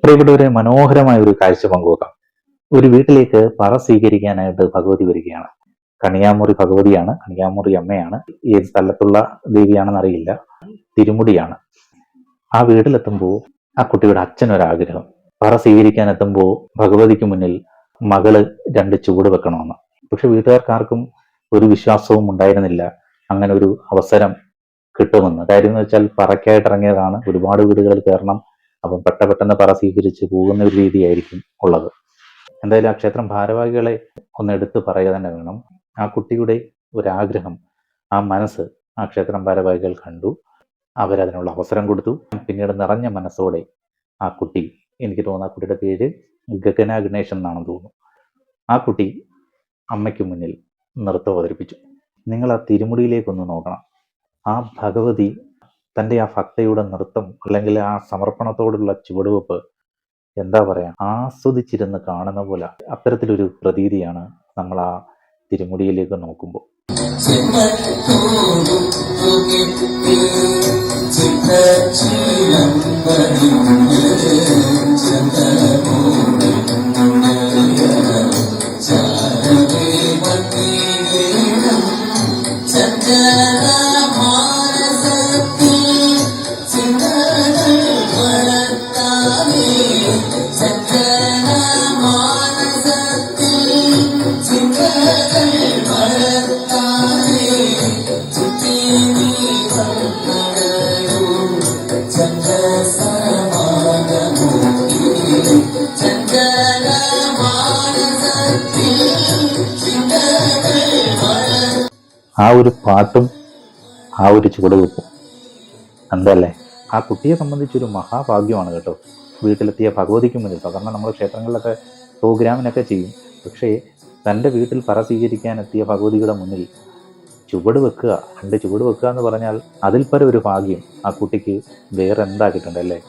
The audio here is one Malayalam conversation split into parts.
പ്രിയപ്പെട്ടവരെ, മനോഹരമായ ഒരു കാഴ്ച പങ്കുവെക്കാം. ഒരു വീട്ടിലേക്ക് പറ സ്വീകരിക്കാനായിട്ട് ഭഗവതി വരികയാണ്. കണിയാമുറി ഭഗവതിയാണ്, കണിയാമുറി അമ്മയാണ്. ഏത് സ്ഥലത്തുള്ള ദേവിയാണെന്ന് അറിയില്ല. തിരുമുടിയാണ്. ആ വീട്ടിലെത്തുമ്പോൾ ആ കുട്ടിയുടെ അച്ഛനൊരാഗ്രഹം, പറ സ്വീകരിക്കാൻ എത്തുമ്പോൾ ഭഗവതിക്ക് മുന്നിൽ മകള് 2 ചുവട് വെക്കണമെന്ന്. പക്ഷെ വീട്ടുകാർക്കാർക്കും ഒരു വിശ്വാസവും ഉണ്ടായിരുന്നില്ല അങ്ങനെ ഒരു അവസരം കിട്ടുമെന്ന്. കാര്യം എന്ന് വെച്ചാൽ പറയ്ക്കായിട്ട് ഇറങ്ങിയതാണ്, ഒരുപാട് വീടുകളിൽ കയറണം, അപ്പം പെട്ടെന്ന് പറ സ്വീകരിച്ച് പോകുന്ന ഒരു രീതിയായിരിക്കും ഉള്ളത്. എന്തായാലും ആ ക്ഷേത്രം ഭാരവാഹികളെ ഒന്ന് എടുത്ത് പറയുക തന്നെ വേണം. ആ കുട്ടിയുടെ ഒരാഗ്രഹം, ആ മനസ്സ് ആ ക്ഷേത്രം ഭാരവാഹികൾ കണ്ടു. അവരതിനുള്ള അവസരം കൊടുത്തു. പിന്നീട് നിറഞ്ഞ മനസ്സോടെ ആ കുട്ടി, എനിക്ക് തോന്നുന്നു ആ കുട്ടിയുടെ പേര് ഗഗന ഗണേശൻ എന്നാണെന്ന് തോന്നുന്നു, ആ കുട്ടി അമ്മയ്ക്ക് മുന്നിൽ നൃത്തം അവതരിപ്പിച്ചു. നിങ്ങൾ ആ തിരുമുടിയിലേക്കൊന്ന് നോക്കണം. ആ ഭഗവതി തൻ്റെ ആ ഭക്തയുടെ നൃത്തം അല്ലെങ്കിൽ ആ സമർപ്പണത്തോടുള്ള ചുവടുവെപ്പ്, എന്താ പറയാ, ആസ്വദിച്ചിരുന്ന് കാണുന്ന പോലെ അത്തരത്തിലൊരു പ്രതീതിയാണ് നമ്മൾ ആ തിരുമുടിയിലേക്ക് നോക്കുമ്പോൾ. ആ ഒരു പാട്ടും ആ ഒരു ചുവടുവെപ്പും എന്തല്ലേ. ആ കുട്ടിയെ സംബന്ധിച്ചൊരു മഹാഭാഗ്യമാണ് കേട്ടോ. വീട്ടിലെത്തിയ ഭഗവതിക്ക് മുന്നിൽ, സാധാരണ നമ്മൾ ക്ഷേത്രങ്ങളിലൊക്കെ പ്രോഗ്രാമിനൊക്കെ ചെയ്യും, പക്ഷേ തൻ്റെ വീട്ടിൽ പറ സ്വീകരിക്കാൻ എത്തിയ ഭഗവതിയുടെ മുന്നിൽ ചുവട് വെക്കുക, 2 ചുവട് വെക്കുക എന്ന് പറഞ്ഞാൽ അതിൽ പരം ഒരു ഭാഗ്യം ആ കുട്ടിക്ക് വേറെ എന്താ കിട്ടണ്ടല്ലേ.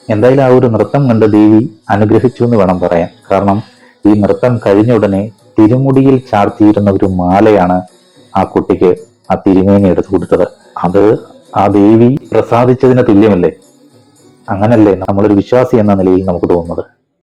എന്തായാലും ആ ഒരു നൃത്തം കണ്ട് ദേവി അനുഗ്രഹിച്ചു എന്ന് വേണം പറയാൻ. കാരണം ഈ നൃത്തം കഴിഞ്ഞ ഉടനെ തിരുമുടിയിൽ ചാർത്തിയിരുന്ന ഒരു മാലയാണ് ആ കുട്ടിക്ക് ആ തിരുമേനി എടുത്തു കൊടുത്തത്. അത് ആ ദേവി പ്രസാദിച്ചതിന് തുല്യമല്ലേ. അങ്ങനല്ലേ നമ്മളൊരു വിശ്വാസി എന്ന നിലയിൽ നമുക്ക് തോന്നുന്നത്.